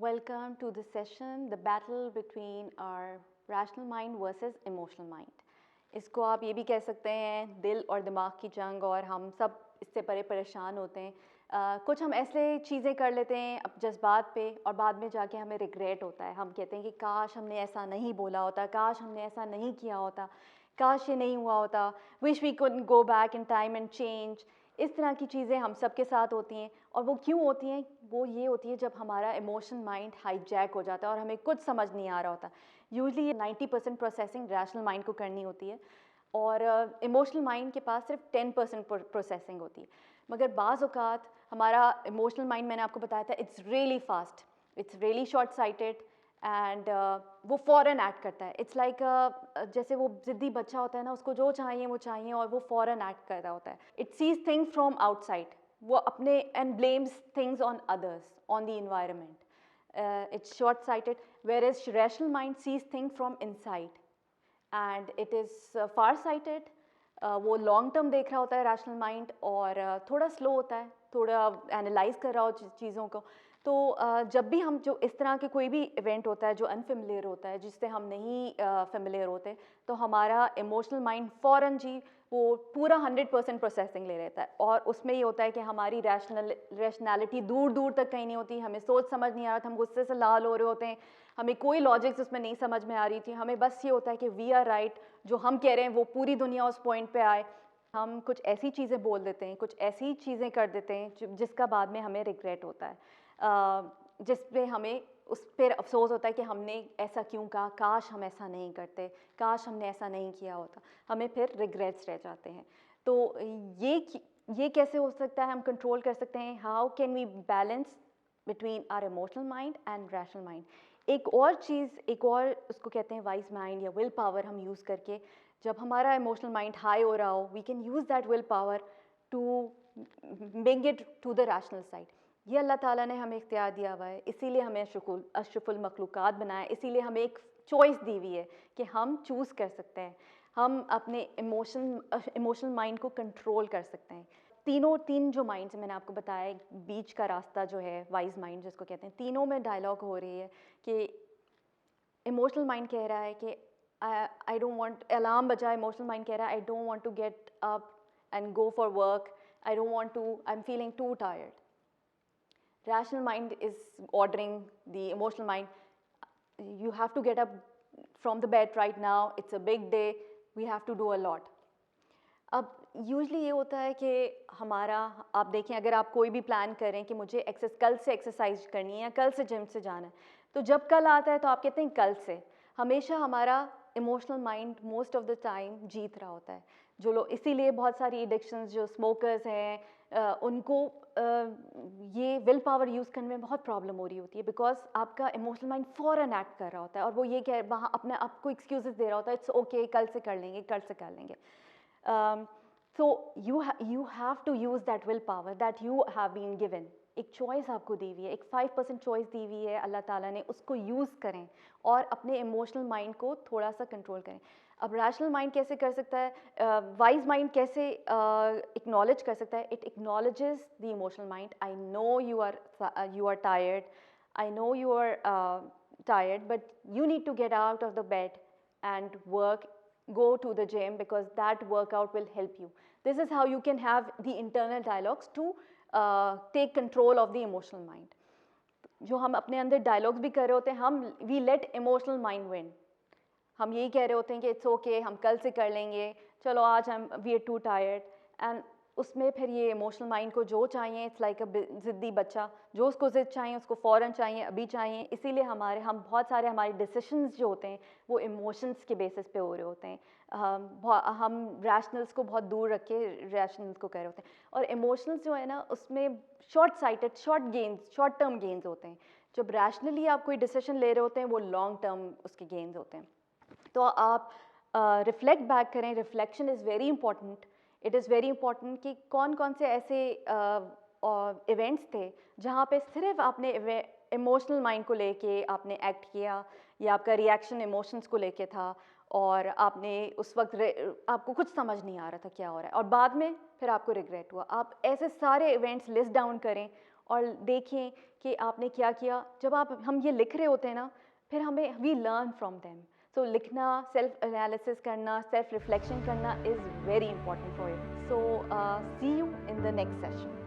Welcome to the session, the battle between our rational mind versus emotional mind. इसको आप ये भी कह सकते हैं दिल और दिमाग की जंग, और हम सब इससे परेशान होते हैं। कुछ हम ऐसे चीज़ें कर लेते हैं अब जज्बात पे, और बाद में जाके हमें रिग्रेट होता है। हम कहते हैं कि काश हमने ऐसा नहीं बोला होता, काश हमने ऐसा नहीं किया होता, काश ये नहीं हुआ होता, wish we could go back in time and change. इस तरह की चीज़ें हम सबके साथ होती हैं, और वो क्यों होती हैं? वो ये होती है जब हमारा इमोशन माइंड हाईजैक हो जाता है और हमें कुछ समझ नहीं आ रहा होता। यूजली 90% प्रोसेसिंग रैशनल माइंड को करनी होती है, और इमोशनल माइंड के पास सिर्फ 10% प्रोसेसिंग होती है। मगर बाज़ औक़ात हमारा इमोशनल माइंड, मैंने आपको बताया था, it's really fast, it's really short sighted, and वो फ़ौरन एक्ट करता है। इट्स लाइक जैसे वो ज़िद्दी बच्चा होता है ना, उसको जो चाहिए वो चाहिए, और वो फ़ौरन एक्ट कर रहा होता है। It sees things from outside, वो अपने and blames things on others, on the environment. It's short sighted, whereas rational mind sees thing from inside and it is far sighted. वो लॉन्ग टर्म देख रहा होता है rational mind, और थोड़ा slow होता है, थोड़ा एनालाइज कर रहा हो चीज़ों को। तो जब भी हम जो इस तरह के कोई भी इवेंट होता है जो अनफेमिलियर होता है, जिससे हम नहीं फेमिलियर होते, तो हमारा इमोशनल माइंड फ़ौरन जी वो पूरा 100% प्रोसेसिंग ले लेता है, और उसमें ये होता है कि हमारी रैशनैलिटी दूर दूर तक कहीं नहीं होती। हमें सोच समझ नहीं आ रहा था, हम गुस्से से लाल हो रहे होते हैं, हमें कोई लॉजिक्स उसमें नहीं समझ में आ रही थी। हमें बस ये होता है कि वी आर राइट, जो हम कह रहे हैं वो पूरी दुनिया उस पॉइंट पे आए। हम कुछ ऐसी चीज़ें बोल देते हैं, कुछ ऐसी चीज़ें कर देते हैं जिसका बाद में हमें रिग्रेट होता है, जिस पे हमें उस पर अफसोस होता है कि हमने ऐसा क्यों कहा, काश हम ऐसा नहीं करते, काश हमने ऐसा नहीं किया होता। हमें फिर रिग्रेट्स रह जाते हैं। तो ये कैसे हो सकता है, हम कंट्रोल कर सकते हैं? How can we balance between our emotional mind and rational mind? एक और चीज़, एक और उसको कहते हैं वाइज माइंड या विल पावर, हम यूज़ करके जब हमारा इमोशनल माइंड हाई हो रहा हो, we can use that will power to bring it to the rational side. ये अल्लाह ताला ने हमें इख्तियार दिया हुआ है, इसीलिए हमें अशरफुल मखलूक़ात बनाया, इसीलिए हमें एक चॉइस दी हुई है कि हम चूज़ कर सकते हैं, हम अपने इमोशनल माइंड को कंट्रोल कर सकते हैं। तीन जो माइंड्स मैंने आपको बताया, बीच का रास्ता जो है वाइज माइंड जिसको कहते हैं, तीनों में डायलॉग हो रही है कि इमोशनल माइंड कह रहा है कि आई डोंट वांट, अलार्म बजा, इमोशनल माइंड कह रहा है I don't want to get up and go for work, I don't want to, I am feeling too tired. Rational mind is ordering the emotional mind, you have to get up from the bed right now, it's a big day, we have to do a lot. अब usually ये होता है कि हमारा, आप देखें अगर आप कोई भी प्लान करें कि मुझे कल से एक्सरसाइज करनी है या कल से जिम से जाना है, तो जब कल आता है तो आप कहते हैं कल से। हमेशा हमारा emotional mind most of the time जीत रहा होता है। जो लोग, इसीलिए बहुत सारी एडिक्शंस, जो स्मोकर्स हैं, उनको ये विल पावर यूज़ करने में बहुत प्रॉब्लम हो रही होती है, बिकॉज आपका इमोशनल माइंड फ़ौरन एक्ट कर रहा होता है, और वो ये कह वहाँ अपने आप को एक्सक्यूजेस दे रहा होता है, इट्स ओके, कल से कर लेंगे, कल से कर लेंगे। So you have to use that willpower that you have been given. एक चॉइस आपको दी हुई है, एक 5% चॉइस दी हुई है अल्लाह ताला ने, उसको यूज़ करें और अपने इमोशनल माइंड को थोड़ा सा कंट्रोल करें। अब रैशनल माइंड कैसे कर सकता है, वाइज माइंड कैसे एक्नॉलेज कर सकता है? It acknowledges the emotional mind, I know you are tired, I know you are tired, but you need to get out of the bed and go to the gym, because that workout will help you. This is how you can have the internal dialogues to take control of the emotional mind. जो हम अपने अंदर dialogues भी कर रहे होते हैं, हम we let emotional mind win. हम यही कह रहे होते हैं कि इट्स ओके, हम कल से कर लेंगे, चलो आज हम we are too tired, and उसमें फिर ये इमोशनल माइंड को जो चाहिए, इट्स लाइक अ ज़िद्दी बच्चा, जो उसको ज़िद चाहिए उसको फ़ौरन चाहिए, अभी चाहिए। इसीलिए हम बहुत सारे हमारे डिसीशंस जो होते हैं वो इमोशंस के बेसिस पे हो रहे होते हैं। हम रैशनल्स को बहुत दूर रख के रैशनल्स को कह रहे होते हैं, और इमोशनल्स जो है ना, उसमें short sighted, short term gains होते हैं। जब रैशनली आप कोई डिसीजन ले रहे होते हैं, वो लॉन्ग टर्म उसके गेन्स होते हैं। तो आप रिफ्लेक्ट बैक करें, reflection is very important. It is very important कि कौन कौन से ऐसे इवेंट्स थे जहाँ पे सिर्फ आपने इमोशनल माइंड को लेके आपने एक्ट किया, या आपका रिएक्शन इमोशंस को लेके था, और आपने उस वक्त आपको कुछ समझ नहीं आ रहा था क्या हो रहा है, और बाद में फिर आपको रिग्रेट हुआ। आप ऐसे सारे इवेंट्स लिस्ट डाउन करें और देखें कि आपने क्या किया। जब हम ये लिख रहे होते हैं ना, फिर हमें we learn from them. So लिखना, सेल्फ एनालिसिस करना, सेल्फ रिफ्लेक्शन करना is very important for you. So see you in the next session.